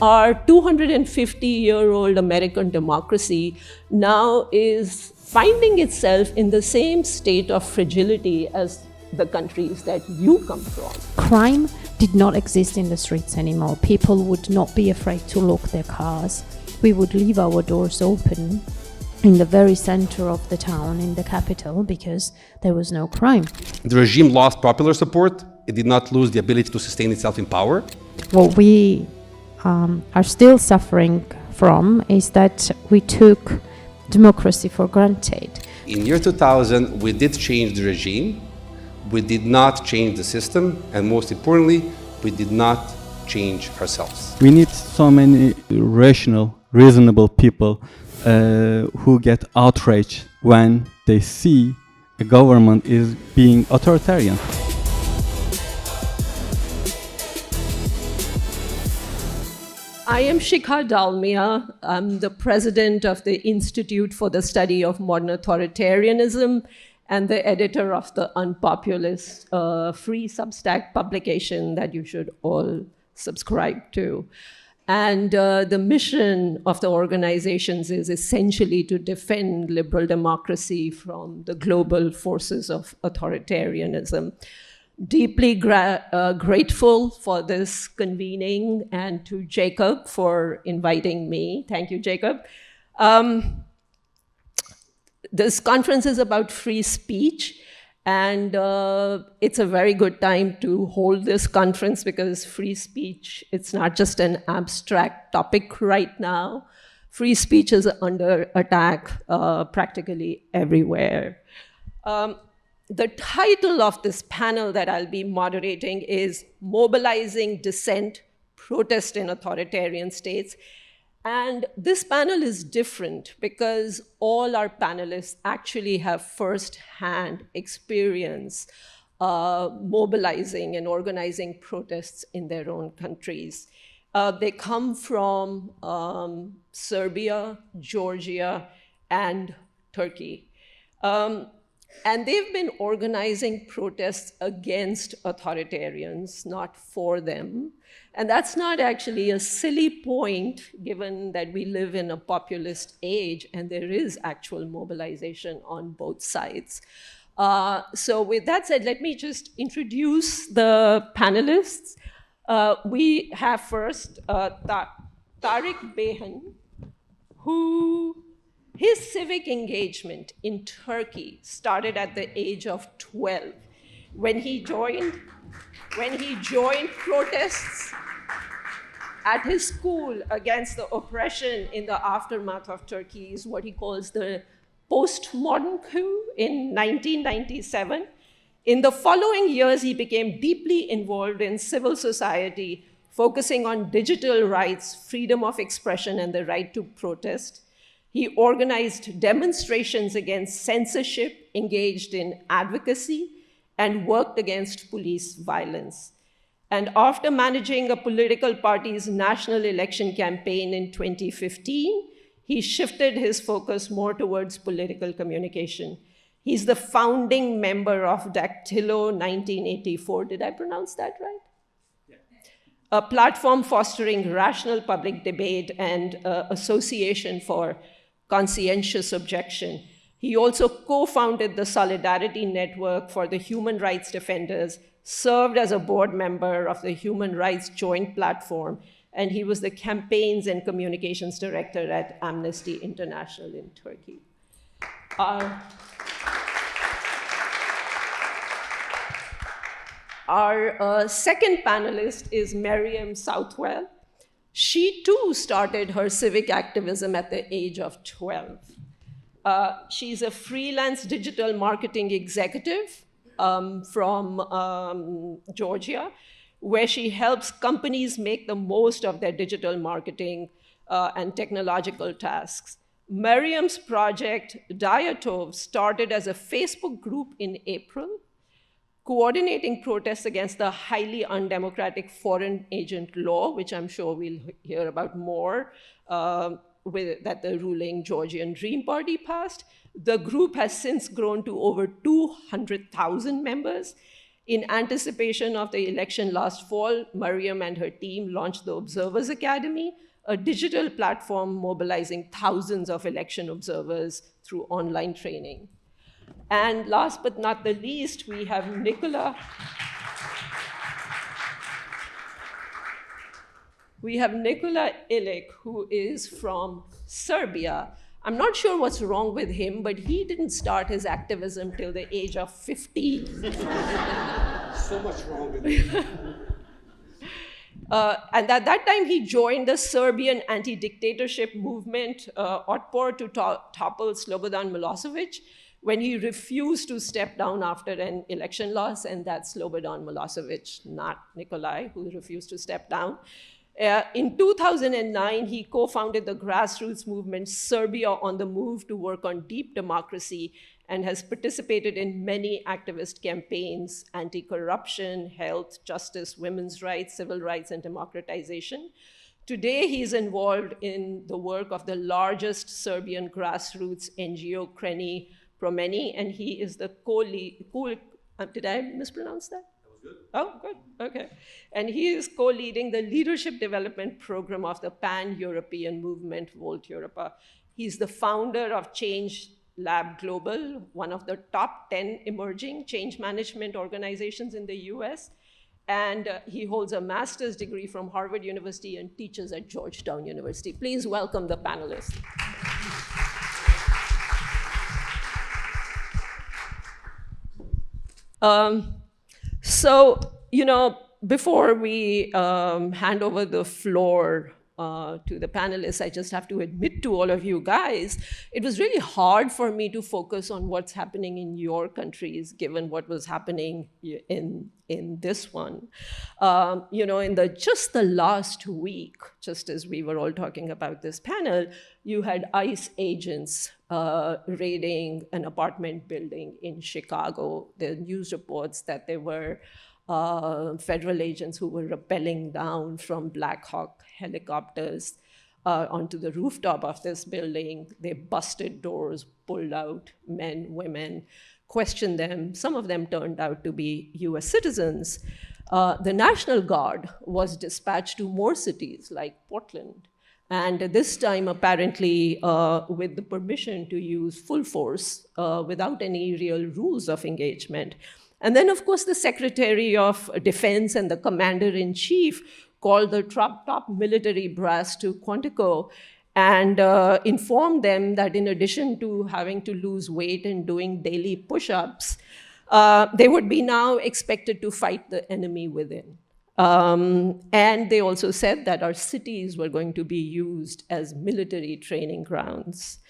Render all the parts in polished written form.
Our 250-year-old American democracy now is finding itself in the same state of fragility as the countries that you come from. Crime did not exist in the streets anymore. People would not be afraid to lock their cars. We would leave our doors open in the very center of the town, in the capital, because there was no crime. The regime lost popular support. It did not lose the ability to sustain itself in power. What we are still suffering from is that we took democracy for granted. In year 2000, we did change the regime. We did not change the system, and most importantly, we did not change ourselves. We need so many rational, reasonable people who get outraged when they see a government is being authoritarian. I am Shikha Dalmia. I'm the president of the Institute for the Study of Modern Authoritarianism and the editor of the Unpopulist free Substack publication that you should all subscribe to. And the mission of the organizations is essentially to defend liberal democracy from the global forces of authoritarianism. Deeply grateful for this convening and to Jacob for inviting me. Thank you, Jacob. This conference is about free speech, and it's a very good time to hold this conference because free speech, it's not just an abstract topic right now. Free speech is under attack practically everywhere. The title of this panel that I'll be moderating is Mobilizing Dissent, Protest in Authoritarian States. And this panel is different because all our panelists actually have first-hand experience mobilizing and organizing protests in their own countries. They come from Serbia, Georgia, and Turkey. And they've been organizing protests against authoritarians, not for them. And that's not actually a silly point, given that we live in a populist age and there is actual mobilization on both sides. So with that said, let me just introduce the panelists. We have first Tarik Beyhan, his civic engagement in Turkey started at the age of 12 when he joined protests at his school against the oppression in the aftermath of Turkey's what he calls the postmodern coup in 1997. In the following years, he became deeply involved in civil society, focusing on digital rights, freedom of expression, and the right to protest. He organized demonstrations against censorship, engaged in advocacy, and worked against police violence. And after managing a political party's national election campaign in 2015, he shifted his focus more towards political communication. He's the founding member of Dactylo 1984. Did I pronounce that right? Yeah. A platform fostering rational public debate and association for conscientious objection. He also co-founded the Solidarity Network for the Human Rights Defenders, served as a board member of the Human Rights Joint Platform, and he was the campaigns and communications director at Amnesty International in Turkey. Our second panelist is Mariam Southwell. She too started her civic activism at the age of 12. She's a freelance digital marketing executive from Georgia, where she helps companies make the most of their digital marketing and technological tasks. Mariam's project, Diatov, started as a Facebook group in April, coordinating protests against the highly undemocratic foreign agent law, which I'm sure we'll hear about more, that the ruling Georgian Dream Party passed. The group has since grown to over 200,000 members. In anticipation of the election last fall, Mariam and her team launched the Observers Academy, a digital platform mobilizing thousands of election observers through online training. And last but not the least, we have Nikola Ilic, who is from Serbia. I'm not sure what's wrong with him, but he didn't start his activism till the age of 15. So much wrong with it. And at that time, he joined the Serbian anti-dictatorship movement, Otpor, to topple Slobodan Milosevic when he refused to step down after an election loss, and that's Slobodan Milosevic, not Nikolai, who refused to step down. In 2009, he co-founded the grassroots movement Serbia on the Move to work on deep democracy and has participated in many activist campaigns, anti-corruption, health, justice, women's rights, civil rights, and democratization. Today, he's involved in the work of the largest Serbian grassroots NGO, Kreni Promeni, and he is the did I mispronounce that? Oh, good, okay. And he is co-leading the leadership development program of the pan-European movement, Volt Europa. He's the founder of Change Lab Global, one of the top 10 emerging change management organizations in the US. And he holds a master's degree from Harvard University and teaches at Georgetown University. Please welcome the panelists. So, before we hand over the floor to the panelists, I just have to admit to all of you guys, it was really hard for me to focus on what's happening in your countries, given what was happening in this one. In just the last week, just as we were all talking about this panel, you had ICE agents raiding an apartment building in Chicago. There are news reports that there were federal agents who were rappelling down from Black Hawk helicopters onto the rooftop of this building. They busted doors, pulled out men, women, questioned them. Some of them turned out to be US citizens. The National Guard was dispatched to more cities like Portland. And this time, apparently, with the permission to use full force without any real rules of engagement. And then, of course, the Secretary of Defense and the Commander-in-Chief called the top military brass to Quantico and informed them that in addition to having to lose weight and doing daily push-ups, they would be now expected to fight the enemy within. And they also said that our cities were going to be used as military training grounds.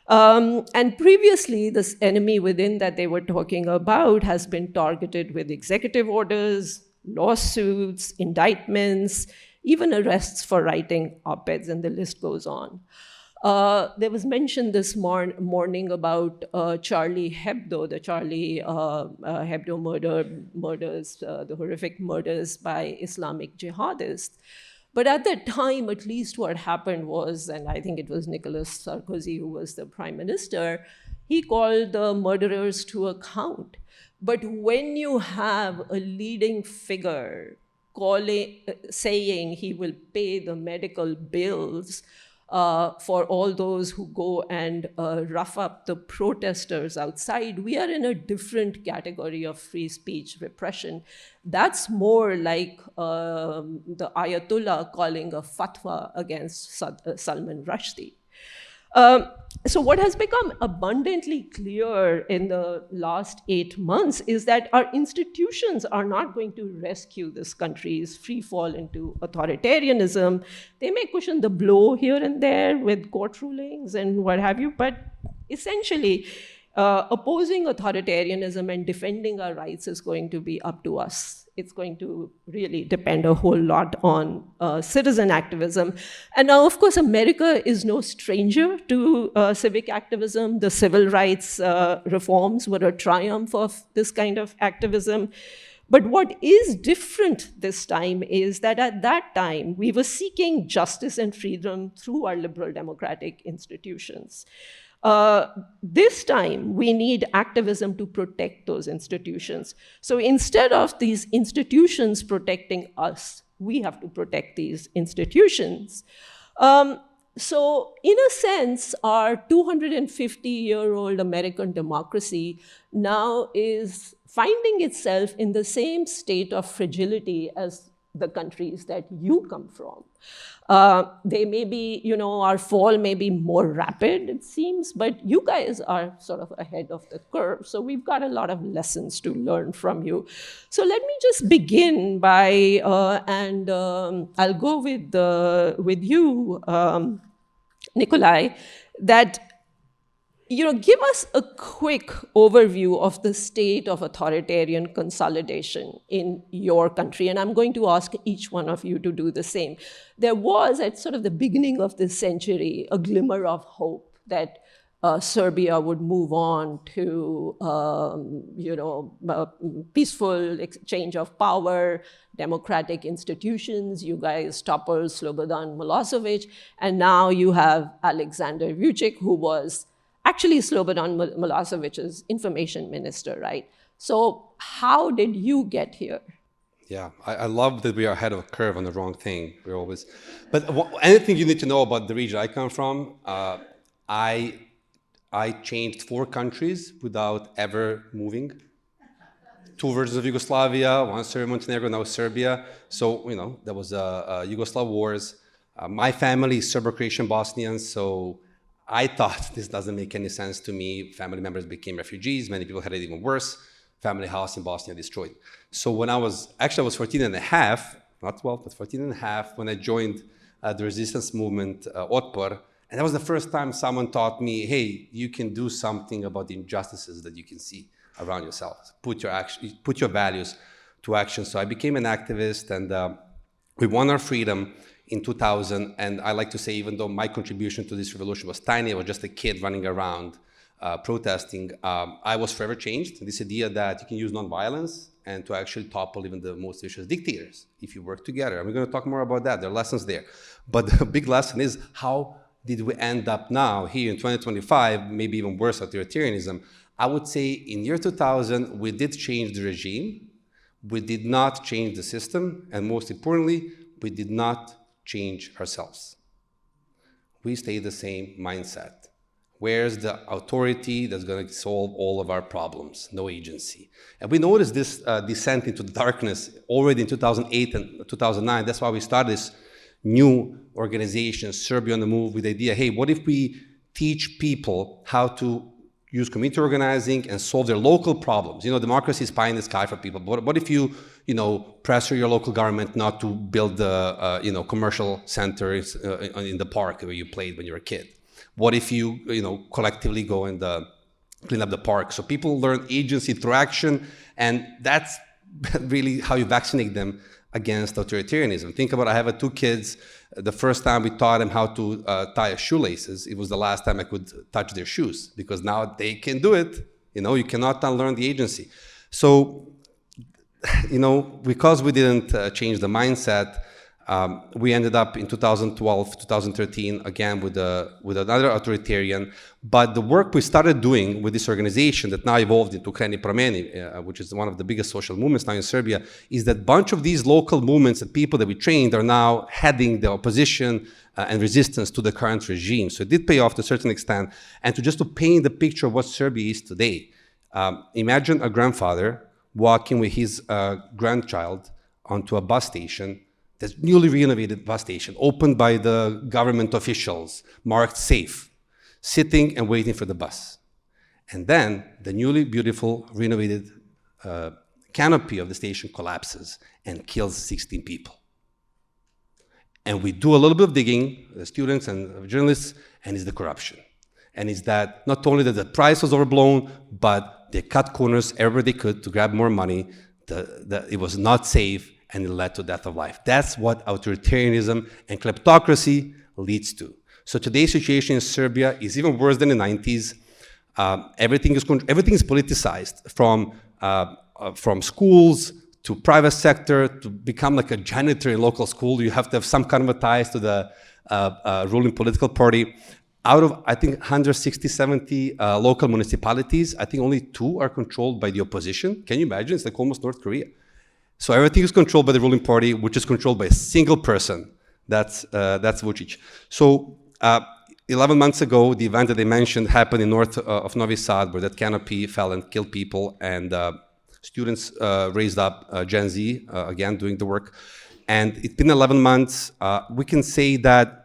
And previously, this enemy within that they were talking about has been targeted with executive orders, lawsuits, indictments, even arrests for writing op-eds, and the list goes on. There was mention this morning about Charlie Hebdo, the Charlie Hebdo murders, the horrific murders by Islamic jihadists. But at that time, at least what happened was, and I think it was Nicolas Sarkozy who was the prime minister, he called the murderers to account. But when you have a leading figure saying he will pay the medical bills for all those who go and rough up the protesters outside, we are in a different category of free speech repression. That's more like the Ayatollah calling a fatwa against Salman Rushdie. So what has become abundantly clear in the last 8 months is that our institutions are not going to rescue this country's free fall into authoritarianism. They may cushion the blow here and there with court rulings and what have you, but essentially opposing authoritarianism and defending our rights is going to be up to us. It's going to really depend a whole lot on citizen activism. And now, of course, America is no stranger to civic activism. The civil rights reforms were a triumph of this kind of activism. But what is different this time is that at that time, we were seeking justice and freedom through our liberal democratic institutions. This time, we need activism to protect those institutions. So instead of these institutions protecting us, we have to protect these institutions. So in a sense, our 250-year-old American democracy now is finding itself in the same state of fragility as the countries that you come from. They may be, our fall may be more rapid, it seems, but you guys are sort of ahead of the curve. So we've got a lot of lessons to learn from you. So let me just begin by, I'll go with you, Nikolai, that give us a quick overview of the state of authoritarian consolidation in your country. And I'm going to ask each one of you to do the same. There was, at sort of the beginning of this century, a glimmer of hope that Serbia would move on to, peaceful exchange of power, democratic institutions. You guys toppled Slobodan Milosevic. And now you have Alexander Vučić, who was actually Slobodan Milosevic's information minister, right? So how did you get here? Yeah, I love that we are ahead of a curve on the wrong thing. We're always, but anything you need to know about the region I come from, I changed 4 countries without ever moving. 2 versions of Yugoslavia, 1 Serbia, Montenegro, now Serbia. So, there was Yugoslav wars. My family is Serbo-Croatian Bosnians, so I thought this doesn't make any sense to me. Family members became refugees. Many people had it even worse. Family house in Bosnia destroyed. So when I was 14 and a half, not 12, but 14 and a half, when I joined the resistance movement, Otpor, and that was the first time someone taught me, hey, you can do something about the injustices that you can see around yourself. Put your values to action. So I became an activist, and we won our freedom in 2000, and I like to say, even though my contribution to this revolution was tiny, I was just a kid running around protesting, I was forever changed. This idea that you can use nonviolence and to actually topple even the most vicious dictators if you work together. And we're going to talk more about that. There are lessons there. But the big lesson is, how did we end up now here in 2025, maybe even worse, authoritarianism? I would say in year 2000, we did change the regime. We did not change the system. And most importantly, we did not change ourselves. We stay the same mindset. Where's the authority that's going to solve all of our problems? No agency. And we noticed this descent into the darkness already in 2008 and 2009. That's why we started this new organization, Serbia on the Move, with the idea, hey, what if we teach people how to use community organizing and solve their local problems? Democracy is pie in the sky for people. But what if you, pressure your local government not to build the, commercial center in the park where you played when you were a kid? What if you, collectively go and clean up the park? So people learn agency through action, and that's really how you vaccinate them against authoritarianism. Think about, I have 2 kids. The first time we taught them how to tie shoelaces, it was the last time I could touch their shoes, because now they can do it. You cannot unlearn the agency. So, because we didn't change the mindset, we ended up in 2012, 2013, again with another authoritarian. But the work we started doing with this organization that now evolved into Kreni Promeni, which is one of the biggest social movements now in Serbia, is that bunch of these local movements and people that we trained are now heading the opposition and resistance to the current regime. So it did pay off to a certain extent. And to paint the picture of what Serbia is today, imagine a grandfather walking with his grandchild onto a bus station, this newly renovated bus station, opened by the government officials, marked safe, sitting and waiting for the bus. And then the newly beautiful renovated canopy of the station collapses and kills 16 people. And we do a little bit of digging, the students and journalists, and it's the corruption. And it's that not only that the price was overblown, but they cut corners everywhere they could to grab more money. It was not safe, and it led to death of life. That's what authoritarianism and kleptocracy leads to. So today's situation in Serbia is even worse than the 90s. Everything is politicized, from schools to private sector. To become like a janitor in local school, you have to have some kind of a ties to the ruling political party. out of, I think, 160, 70 local municipalities, I think only 2 are controlled by the opposition. Can you imagine? It's like almost North Korea. So everything is controlled by the ruling party, which is controlled by a single person. That's Vučić. So 11 months ago, the event that they mentioned happened in north of Novi Sad, where that canopy fell and killed people, and students raised up Gen Z, again, doing the work. And it's been 11 months. We can say that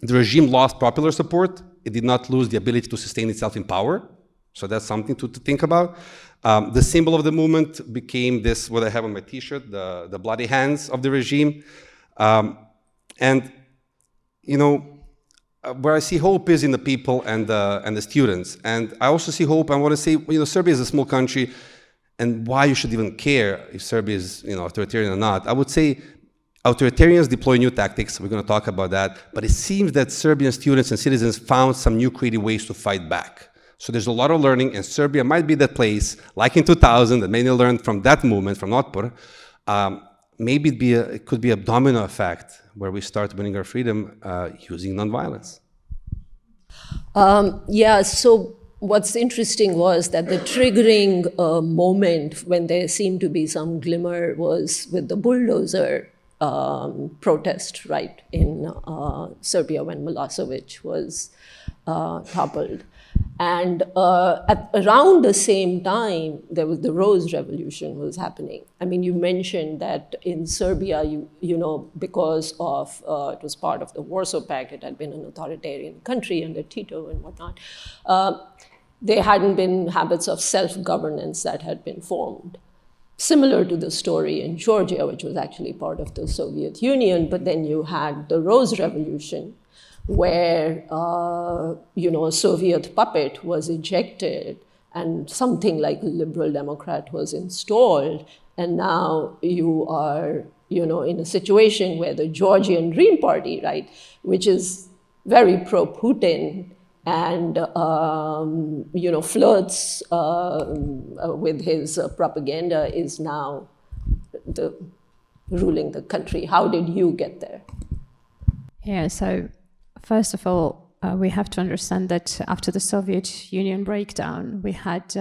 the regime lost popular support. It did not lose the ability to sustain itself in power. So that's something to think about. The symbol of the movement became this, what I have on my t-shirt, the bloody hands of the regime. And, you know, where I see hope is in the people and the students. And I also see hope, I want to say, you know, Serbia is a small country, and why you should even care if Serbia is, you know, authoritarian or not. I would say authoritarians deploy new tactics. We're going to talk about that. But it seems that Serbian students and citizens found some new creative ways to fight back. So there's a lot of learning, and Serbia might be that place, like in 2000, that many learned from that movement, from Otpor. Maybe it could be a domino effect where we start winning our freedom using nonviolence. Yeah, so what's interesting was that the triggering moment when there seemed to be some glimmer was with the bulldozer protest, right, in Serbia when Milosevic was toppled. And around the same time, there was the Rose Revolution was happening. I mean, you mentioned that in Serbia, you know, because of, it was part of the Warsaw Pact, it had been an authoritarian country under Tito and whatnot. There hadn't been habits of self-governance that had been formed. Similar to the story in Georgia, which was actually part of the Soviet Union, but then you had the Rose Revolution, where you know, a Soviet puppet was ejected and something like a liberal Democrat was installed, and now you are, you know, in a situation where the Georgian Green Party, right, which is very pro-Putin and you know, flirts with his propaganda, is now ruling the country. How did you get there? Yeah, so first of all, we have to understand that after the Soviet Union breakdown, we had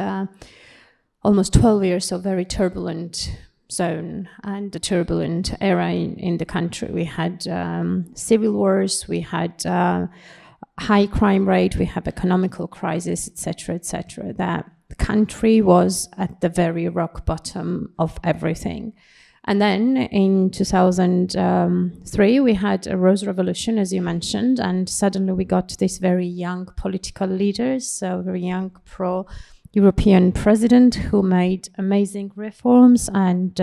almost 12 years of very turbulent zone and a turbulent era in the country. We had civil wars, we had high crime rate, we have economical crisis, etc., etc. That the country was at the very rock bottom of everything. And then in 2003, we had a Rose Revolution, as you mentioned, and suddenly we got these very young political leaders, so very young pro-European president who made amazing reforms, and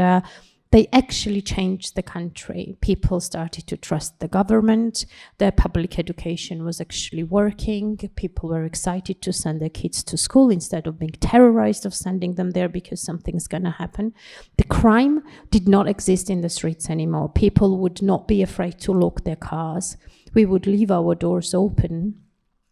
they actually changed the country. People started to trust the government. Their public education was actually working. People were excited to send their kids to school instead of being terrorized of sending them there because something's going to happen. The crime did not exist in the streets anymore. People would not be afraid to lock their cars. We would leave our doors open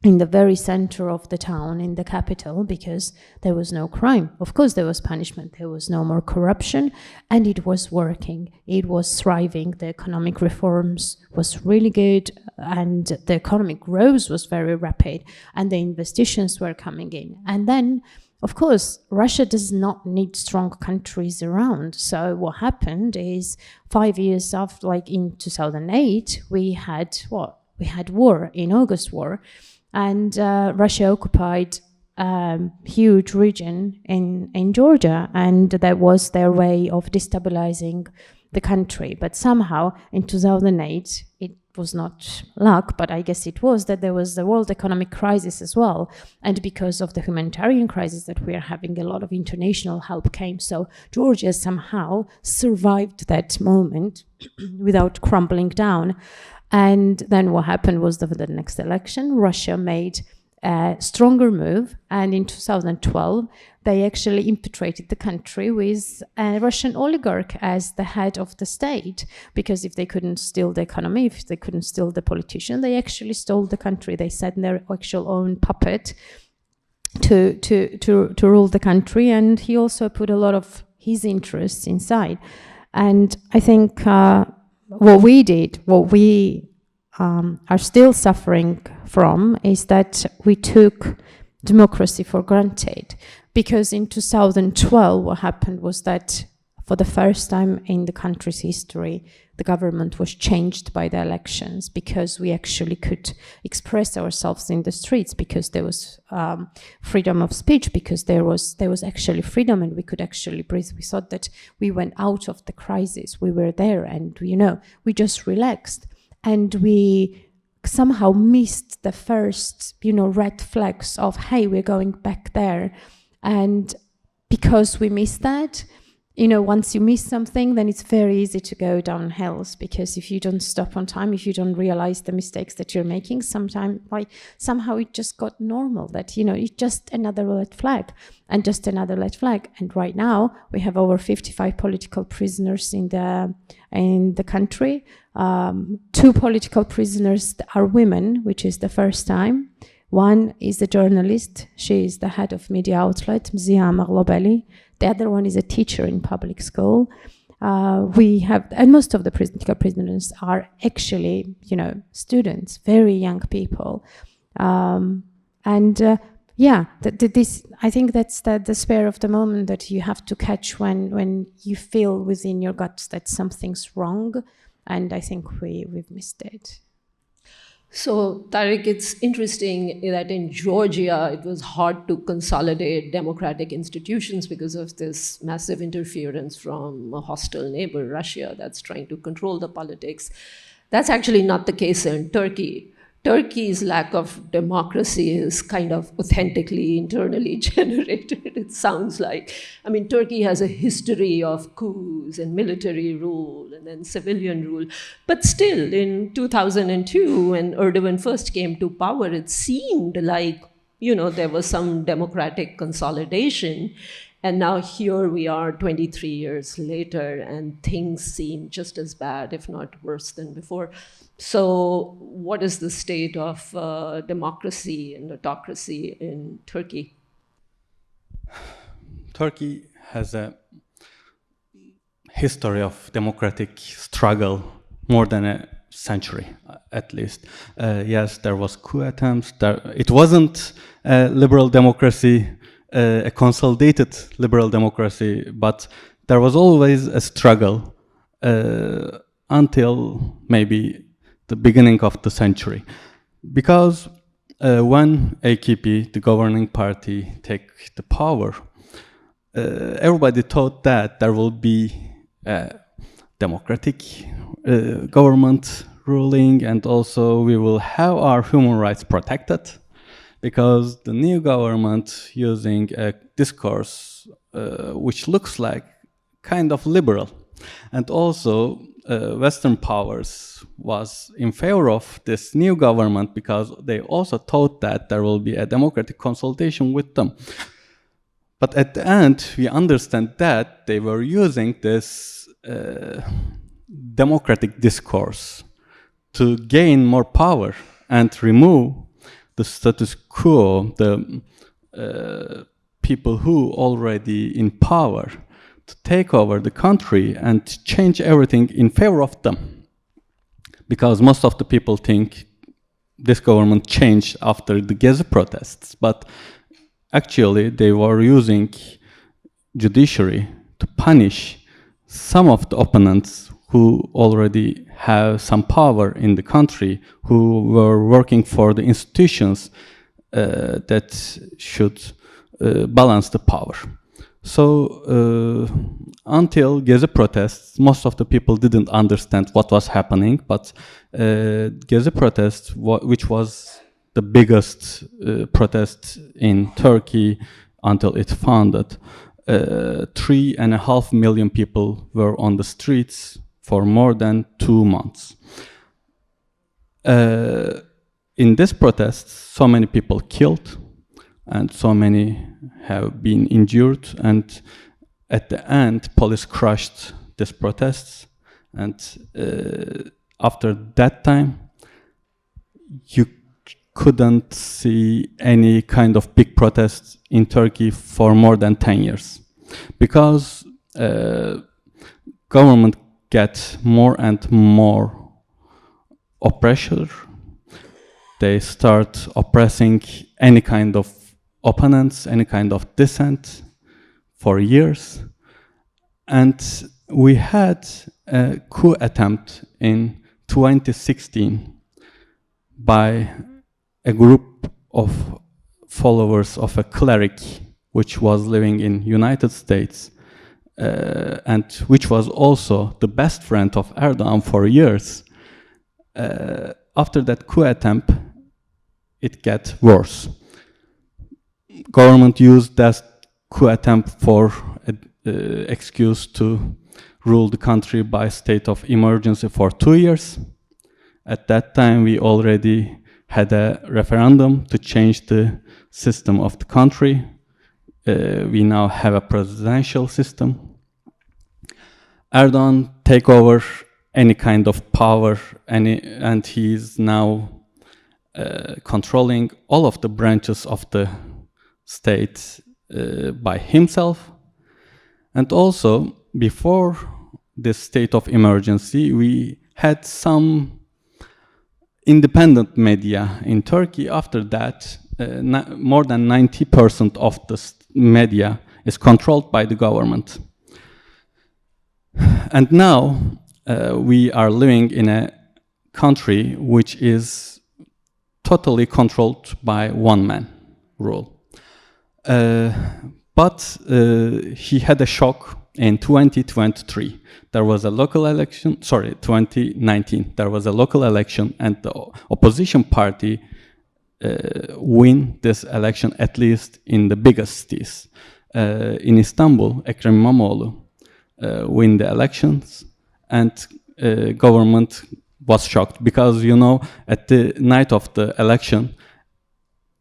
in the very center of the town, in the capital, because there was no crime. Of course, there was punishment. There was no more corruption, and it was working. It was thriving. The economic reforms was really good, and the economic growth was very rapid, and the investitions were coming in. And then, of course, Russia does not need strong countries around. So what happened is 5 years after, like in 2008, we had what? We had war, in August war. And Russia occupied a huge region in Georgia, and that was their way of destabilizing the country. But somehow, in 2008, it was not luck, but I guess it was, that there was the world economic crisis as well. And because of the humanitarian crisis that we are having, a lot of international help came. So Georgia somehow survived that moment without crumbling down. And then what happened was the next election, Russia made a stronger move. And in 2012, they actually infiltrated the country with a Russian oligarch as the head of the state. Because if they couldn't steal the economy, if they couldn't steal the politician, they actually stole the country. They sent their actual own puppet to rule the country. And he also put a lot of his interests inside. And I think what we are still suffering from is that we took democracy for granted. Because in 2012, what happened was that for the first time in the country's history, the government was changed by the elections, because we actually could express ourselves in the streets, because there was freedom of speech, because there was actually freedom and we could actually breathe. We thought that we went out of the crisis. We were there and, we just relaxed. And we somehow missed the first, red flags of, hey, we're going back there. And because we missed that, once you miss something, then it's very easy to go down hills, because if you don't stop on time, if you don't realize the mistakes that you're making, somehow it just got normal that, it's just another red flag and just another red flag. And right now we have over 55 political prisoners in the country. 2 political prisoners are women, which is the first time. One is a journalist. She is the head of media outlet, Mzia Maghlobeli. The other one is a teacher in public school. And most of the political prisoners are actually, students, very young people. This, I think that's the despair of the moment that you have to catch when you feel within your guts that something's wrong. And I think we've missed it. So, Tarik, it's interesting that in Georgia, it was hard to consolidate democratic institutions because of this massive interference from a hostile neighbor, Russia, that's trying to control the politics. That's actually not the case in Turkey. Turkey's lack of democracy is kind of authentically internally generated, it sounds like. I mean, Turkey has a history of coups and military rule and then civilian rule. But still, in 2002, when Erdogan first came to power, it seemed like, there was some democratic consolidation. And now here we are 23 years later, and things seem just as bad, if not worse than before. So what is the state of democracy and autocracy in Turkey? Turkey has a history of democratic struggle more than a century, at least. Yes, there was coup attempts. It wasn't a liberal democracy, a consolidated liberal democracy, but there was always a struggle until maybe the beginning of the century. Because when AKP, the governing party, take the power, everybody thought that there will be a democratic government ruling, and also we will have our human rights protected, because the new government using a discourse which looks like kind of liberal, and also Western powers was in favor of this new government because they also thought that there will be a democratic consultation with them. But at the end, we understand that they were using this democratic discourse to gain more power and remove the status quo, the people who already in power, to take over the country and change everything in favor of them. Because most of the people think this government changed after the Gezi protests, but actually they were using judiciary to punish some of the opponents who already have some power in the country, who were working for the institutions that should balance the power. So until Gezi protests, most of the people didn't understand what was happening, but Gezi protests, which was the biggest protest in Turkey until it founded, 3.5 million people were on the streets for more than 2 months. In this protest, so many people killed, and so many have been injured, and at the end, police crushed these protests, and after that time, you couldn't see any kind of big protests in Turkey for more than 10 years, because government get more and more oppressor. They start oppressing any kind of opponents, any kind of dissent for years. And we had a coup attempt in 2016 by a group of followers of a cleric which was living in United States and which was also the best friend of Erdogan for years. After that coup attempt, it got worse. Government used that coup attempt for an excuse to rule the country by state of emergency for 2 years. At that time, we already had a referendum to change the system of the country. We now have a presidential system. Erdogan take over any kind of power, and he is now controlling all of the branches of the state by himself. And also, before this state of emergency, we had some independent media in Turkey. After that, more than 90% of the media is controlled by the government. And now we are living in a country which is totally controlled by one-man rule. But he had a shock in 2023. There was a local election, 2019. There was a local election and the opposition party win this election, at least in the biggest cities. In Istanbul, Ekrem İmamoğlu win the elections, and government was shocked because, you know, at the night of the election,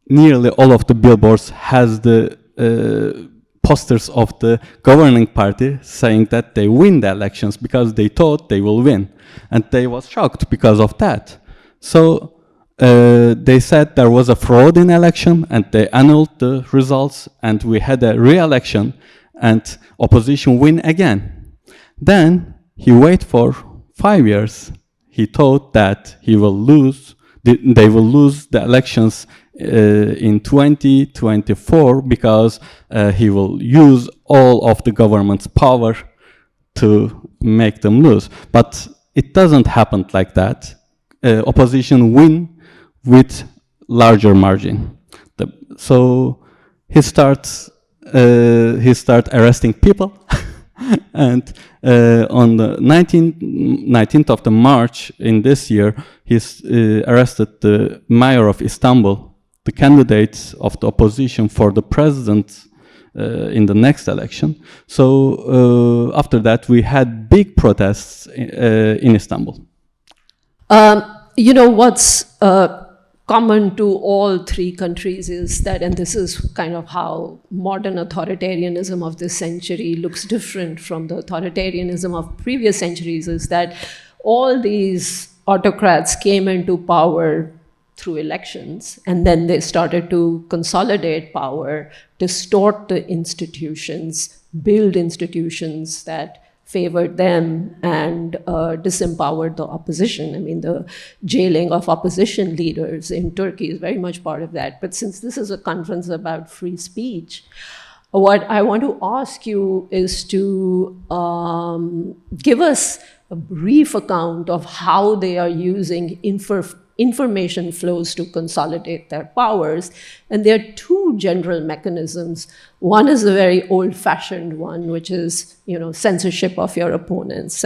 nearly all of the billboards has the posters of the governing party saying that they win the elections because they thought they will win, and they was shocked because of that. So they said there was a fraud in election, and they annulled the results, and we had a re-election, and opposition win again. Then he wait for 5 years. He thought that he will lose. They will lose the elections in 2024 because he will use all of the government's power to make them lose. But it doesn't happen like that. Opposition win with larger margin. So he starts arresting people. And on the 19th of the March in this year, he's arrested the mayor of Istanbul, the candidate of the opposition for the president in the next election. So after that, we had big protests in Istanbul. You know, what's common to all three countries is that, and this is kind of how modern authoritarianism of this century looks different from the authoritarianism of previous centuries, is that all these autocrats came into power through elections, and then they started to consolidate power, distort the institutions, build institutions that favored them, and disempowered the opposition. I mean, the jailing of opposition leaders in Turkey is very much part of that. But since this is a conference about free speech, what I want to ask you is to give us a brief account of how they are using information flows to consolidate their powers. And there are two general mechanisms. One is a very old-fashioned one, which is, you know, censorship of your opponents,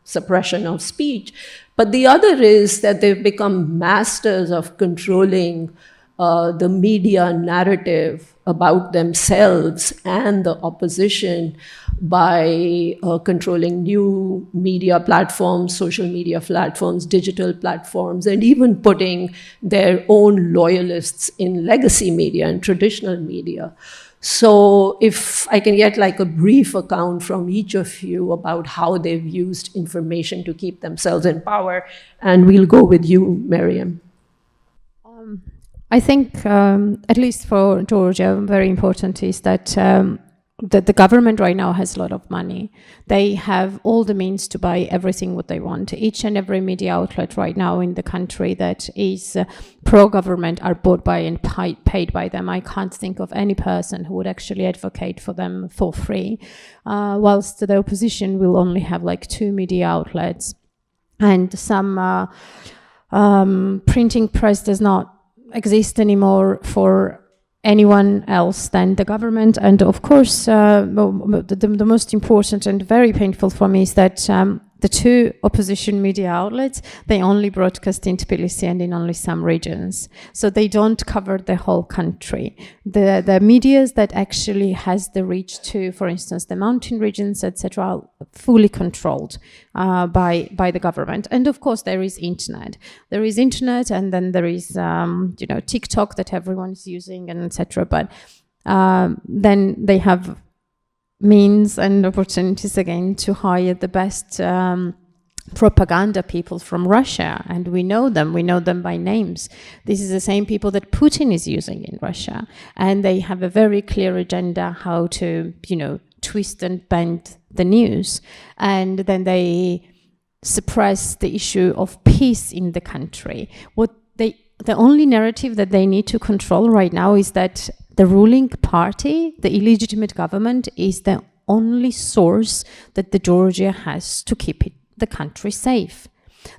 suppression of speech. But the other is that they've become masters of controlling the media narrative about themselves and the opposition by controlling new media platforms, social media platforms, digital platforms, and even putting their own loyalists in legacy media and traditional media. So if I can get like a brief account from each of you about how they've used information to keep themselves in power, and we'll go with you, Mariam. I think, at least for Georgia, very important is that the government right now has a lot of money. They have all the means to buy everything what they want. Each and every media outlet right now in the country that is pro-government are bought by and paid by them. I can't think of any person who would actually advocate for them for free, whilst the opposition will only have like 2 media outlets, and some printing press does not exist anymore for anyone else than the government. And of course, the most important and very painful for me is that the 2 opposition media outlets, they only broadcast in Tbilisi and in only some regions. So they don't cover the whole country. The medias that actually has the reach to, for instance, the mountain regions, etc., are fully controlled by the government. And of course, there is internet. There is internet, and then there is TikTok that everyone is using, and etc. But then they have means and opportunities again to hire the best propaganda people from Russia, and we know them by names. This is the same people that Putin is using in Russia, and they have a very clear agenda how to, twist and bend the news, and then they suppress the issue of peace in the country. The only narrative that they need to control right now is that the ruling party, the illegitimate government, is the only source that the Georgia has to keep the country safe.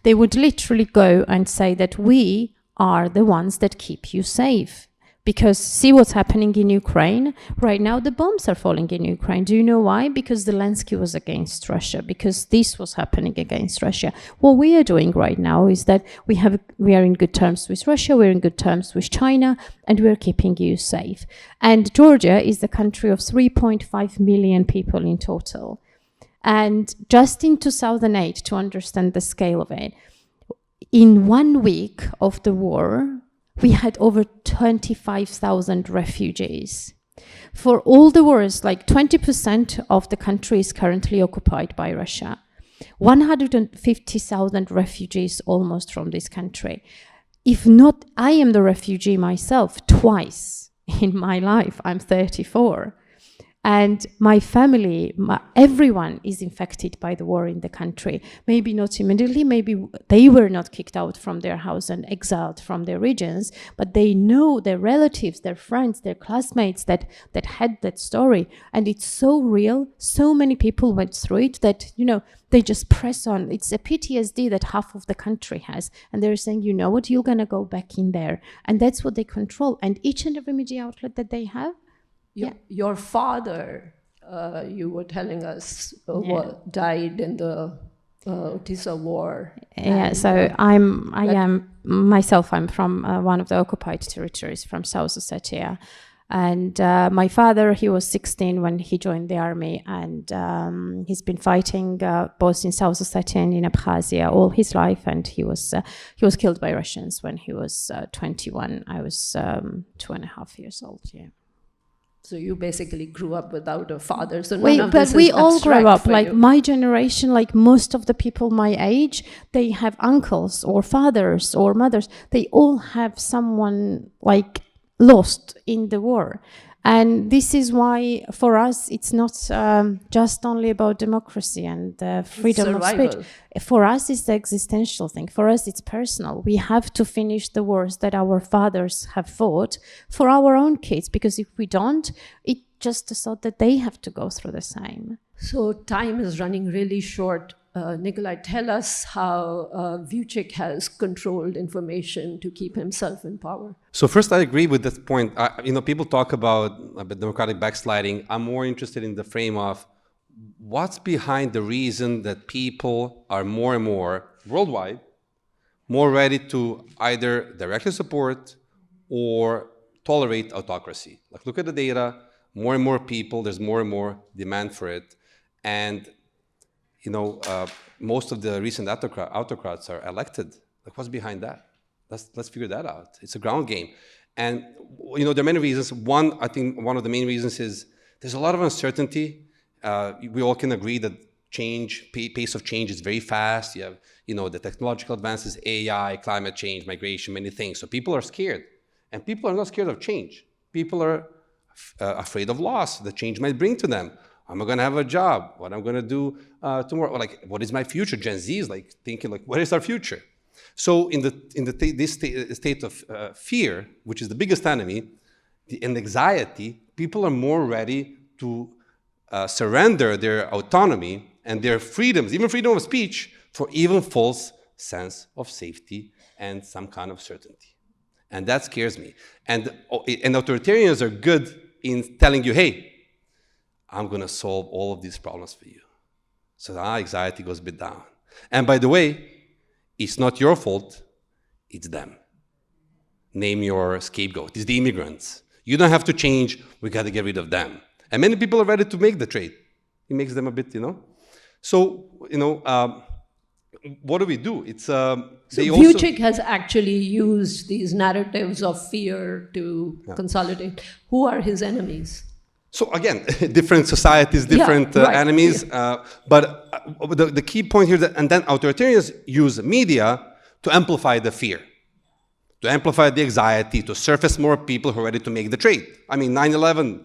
They would literally go and say that we are the ones that keep you safe. Because see what's happening in Ukraine? Right now the bombs are falling in Ukraine. Do you know why? Because Zelensky was against Russia, because this was happening against Russia. What we are doing right now is that we are in good terms with Russia, we're in good terms with China, and we're keeping you safe. And Georgia is a country of 3.5 million people in total. And just in 2008, to understand the scale of it, in 1 week of the war, we had over 25,000 refugees. For all the wars, like 20% of the country is currently occupied by Russia. 150,000 refugees almost from this country. If not, I am the refugee myself twice in my life. I'm 34. And my family, everyone is infected by the war in the country. Maybe not immediately, maybe they were not kicked out from their house and exiled from their regions, but they know their relatives, their friends, their classmates that had that story. And it's so real, so many people went through it that, they just press on. It's a PTSD that half of the country has. And they're saying, you know what, you're gonna go back in there. And that's what they control. And each and every media outlet that they have, Your father, you were telling us, died in the Odessa war. Yeah, so I'm from one of the occupied territories, from South Ossetia. And my father, he was 16 when he joined the army, and he's been fighting both in South Ossetia and in Abkhazia all his life. And he was killed by Russians when he was 21. I was 2.5 years old. Yeah. So you basically grew up without a father. So but we all grew up, like my generation, like most of the people my age, they have uncles or fathers or mothers. They all have someone like lost in the war. And this is why, for us, it's not just only about democracy and freedom of speech. For us, it's the existential thing. For us, it's personal. We have to finish the wars that our fathers have fought for our own kids, because if we don't, it's just a thought that they have to go through the same. So time is running really short. Nikola, tell us how Vucic has controlled information to keep himself in power. So first, I agree with this point. People talk about democratic backsliding. I'm more interested in the frame of what's behind the reason that people are more and more worldwide, more ready to either directly support or tolerate autocracy. Like, look at the data. More and more people, there's more and more demand for it. And most of the recent autocrats are elected. Like, what's behind that? Let's figure that out. It's a ground game. And, there are many reasons. One, I think one of the main reasons is there's a lot of uncertainty. We all can agree that pace of change is very fast. You have, the technological advances, AI, climate change, migration, many things. So people are scared. And people are not scared of change. People are afraid of loss, the change might bring to them. Am I going to have a job? What am I going to do tomorrow? Or like, what is my future? Gen Z is like thinking, like, what is our future? So in this state of fear, which is the biggest enemy, and anxiety, people are more ready to surrender their autonomy and their freedoms, even freedom of speech, for even false sense of safety and some kind of certainty. And that scares me. And authoritarians are good in telling you, hey, I'm going to solve all of these problems for you. So anxiety goes a bit down. And by the way, it's not your fault, it's them. Name your scapegoat. It's the immigrants. You don't have to change, we got to get rid of them. And many people are ready to make the trade. It makes them a bit, So, what do we do? It's Vucic has actually used these narratives of fear to consolidate. Who are his enemies? So again, different societies, different enemies. But the key point here, and then authoritarians use media to amplify the fear, to amplify the anxiety, to surface more people who are ready to make the trade. I mean, 9/11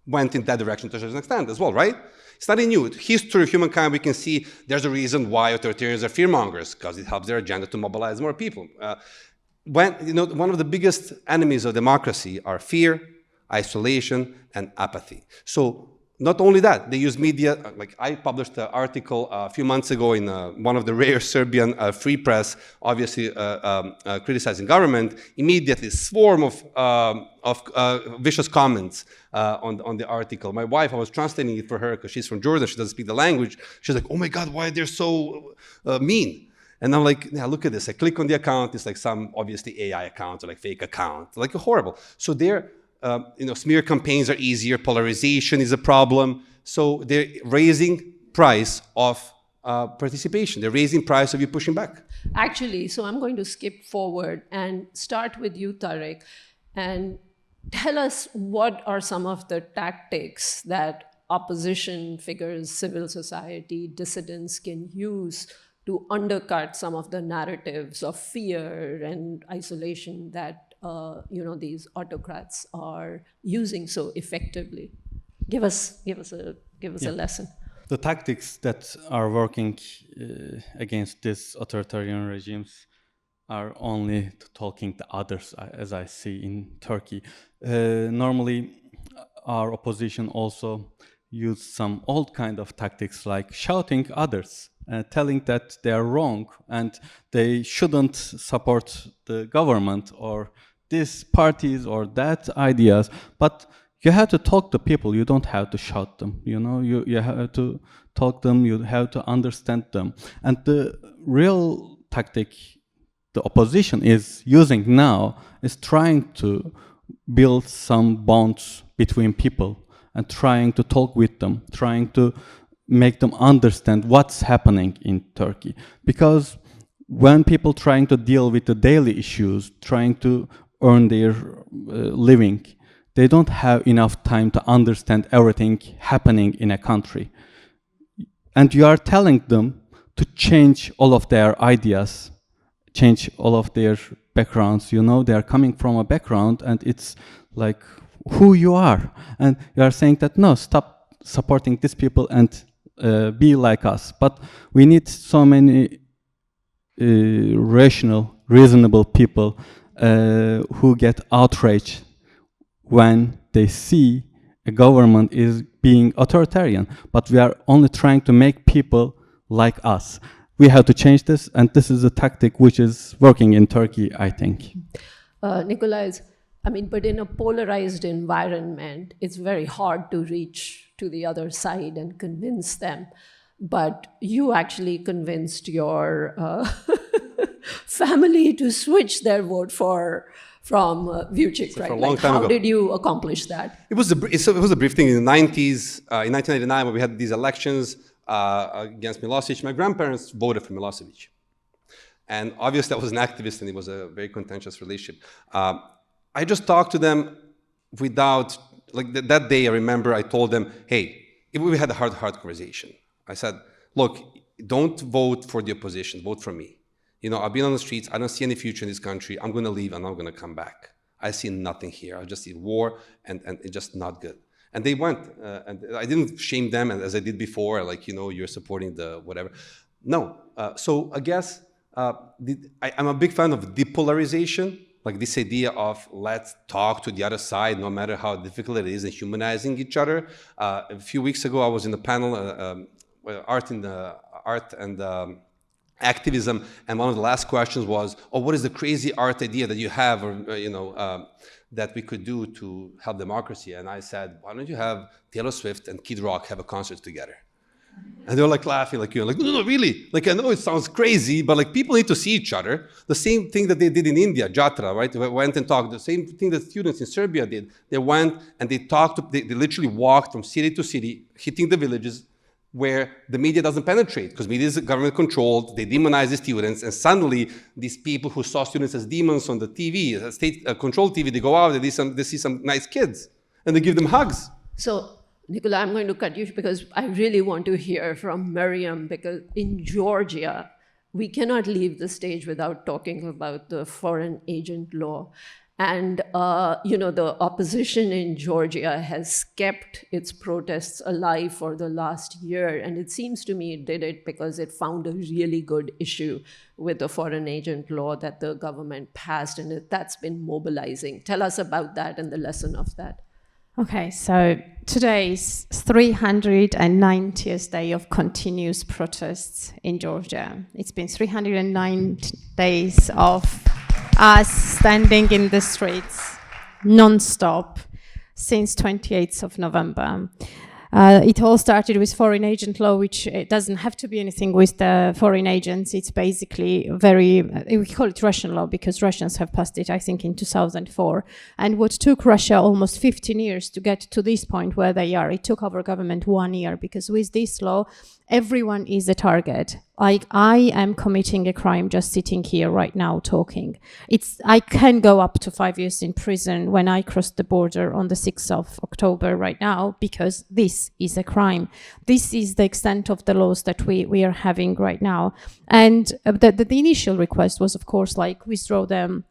went in that direction to a certain extent as well, right? It's nothing new. History of humankind, we can see there's a reason why authoritarians are fearmongers, because it helps their agenda to mobilize more people. One of the biggest enemies of democracy are fear, isolation, and apathy. So not only that, they use media. Like I published an article a few months ago in one of the rare Serbian free press, obviously criticizing government. Immediately, swarm of vicious comments on the article. My wife, I was translating it for her because she's from Jordan. She doesn't speak the language. She's like, "Oh my God, why they're so mean?" And I'm like, yeah, look at this. I click on the account. It's like some obviously AI account or like fake account, like horrible. So they're smear campaigns are easier. Polarization is a problem. So they're raising price of participation. They're raising price of you pushing back. Actually, so I'm going to skip forward and start with you, Tarik, and tell us what are some of the tactics that opposition figures, civil society, dissidents can use to undercut some of the narratives of fear and isolation that these autocrats are using so effectively. Give us a lesson. The tactics that are working against these authoritarian regimes are only talking to others, as I see in Turkey. Normally, our opposition also use some old kind of tactics like shouting others, telling that they are wrong and they shouldn't support the government or these parties or that ideas. But you have to talk to people. You don't have to shout them. You have to talk them. You have to understand them. And the real tactic the opposition is using now is trying to build some bonds between people and trying to talk with them, trying to make them understand what's happening in Turkey. Because when people trying to deal with the daily issues, trying to earn their living, they don't have enough time to understand everything happening in a country. And you are telling them to change all of their ideas, change all of their backgrounds. They are coming from a background and it's like who you are. And you are saying that, no, stop supporting these people and be like us. But we need so many rational, reasonable people who get outraged when they see a government is being authoritarian. But we are only trying to make people like us. We have to change this, and this is a tactic which is working in Turkey, I think. Nikola, but in a polarized environment, it's very hard to reach to the other side and convince them. But you actually convinced your family to switch their vote from Vucic, right? For a long time ago. How did you accomplish that? It was a brief thing in the 90s, in 1999 when we had these elections against Milosevic. My grandparents voted for Milosevic. And obviously I was an activist and it was a very contentious relationship. I just talked to them without, that day I remember I told them, hey, we had a hard conversation. I said, look, don't vote for the opposition, vote for me. I've been on the streets, I don't see any future in this country, I'm gonna leave and I'm gonna come back. I see nothing here. I just see war, and it's just not good. And they went, and I didn't shame them as I did before, like, you know, you're supporting the whatever. No, so I guess I'm a big fan of depolarization, like this idea of let's talk to the other side, no matter how difficult it is, and humanizing each other. A few weeks ago, I was in a panel, art and activism, and one of the last questions was, oh, what is the crazy art idea that you have, or you know, that we could do to help democracy? And I said, why don't you have Taylor Swift and Kid Rock have a concert together? And they were like laughing, like, you're like, no, really? Like, I know it sounds crazy, but like people need to see each other. The same thing that they did in India, Jatra, right? They went and talked. The same thing that students in Serbia did. They went and they talked, they literally walked from city to city, hitting the villages where the media doesn't penetrate, because media is government controlled. They demonize the students, and suddenly these people who saw students as demons on the TV, state controlled TV, they go out, they see some nice kids, and they give them hugs. So, Nikola, I'm going to cut you because I really want to hear from Mariam, because in Georgia, we cannot leave the stage without talking about the foreign agent law. And, you know, the opposition in Georgia has kept its protests alive for the last year. And it seems to me it did it because it found a really good issue with the foreign agent law that the government passed, and that's been mobilizing. Tell us about that and the lesson of that. Okay, so today is 390th day of continuous protests in Georgia. It's been 309 days of us standing in the streets non-stop since 28th of November. It all started with foreign agent law, which it doesn't have to be anything with the foreign agents. It's basically we call it Russian law because Russians have passed it, I think, in 2004. And what took Russia almost 15 years to get to this point where they are, it took our government 1 year, because with this law, everyone is a target. Like, I am committing a crime just sitting here right now talking. I can go up to 5 years in prison when I crossed the border on the 6th of October right now, because this is a crime. This is the extent of the laws that we are having right now. And the initial request was, of course, like, withdraw them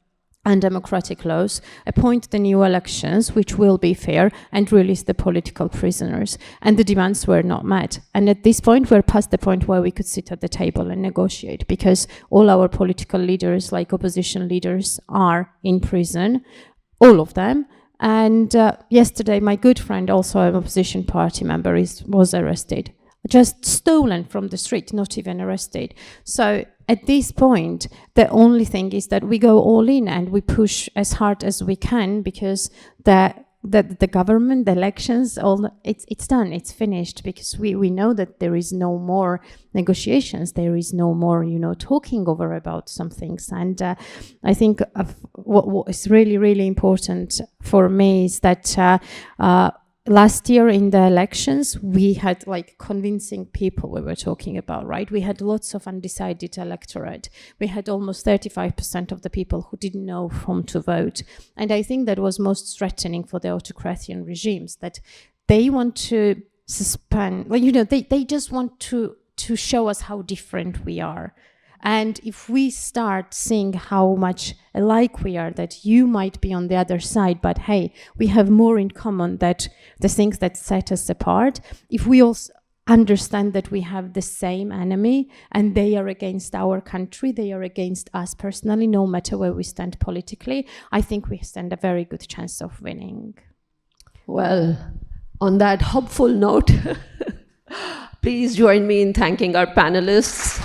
undemocratic laws, appoint the new elections, which will be fair, and release the political prisoners. And the demands were not met. And at this point, we're past the point where we could sit at the table and negotiate, because all our political leaders, like opposition leaders, are in prison, all of them. And yesterday, my good friend, also an opposition party member, was arrested. Just stolen from the street, not even arrested. So at this point, the only thing is that we go all in and we push as hard as we can, because the government, the elections, it's done, it's finished, because we know that there is no more negotiations, there is no more, talking over about some things. And I think what is really, really important for me is that last year in the elections, we had convincing people we were talking about, right? We had lots of undecided electorate. We had almost 35% of the people who didn't know whom to vote. And I think that was most threatening for the autocrathian regimes, that they want to suspend, they just want to show us how different we are. And if we start seeing how much alike we are, that you might be on the other side, but hey, we have more in common than the things that set us apart. If we also understand that we have the same enemy and they are against our country, they are against us personally, no matter where we stand politically, I think we stand a very good chance of winning. Well, on that hopeful note, please join me in thanking our panelists.